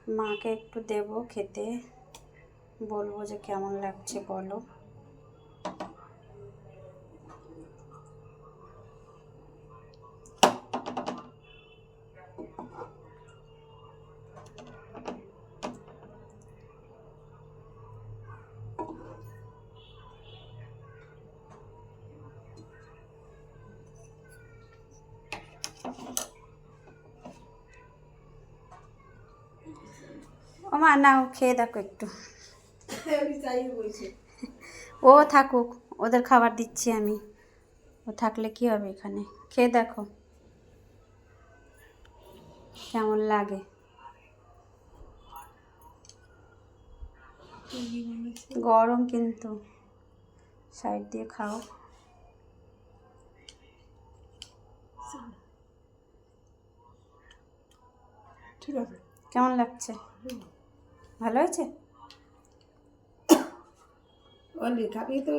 মাকে একটু দেব খেতে, বলবো যে কেমন লাগছে বলো। ও মা নাও, খেয়ে দেখো একটু। ও থাকুক, ওদের খাবার দিচ্ছি আমি। ও থাকলে কি হবে এখানে, খেয়ে দেখো কেমন লাগে। গরম কিন্তু, সাইড দিয়ে খাও। ঠিক আছে, কেমন লাগছে? ভালো হয়েছে? খাবি তো।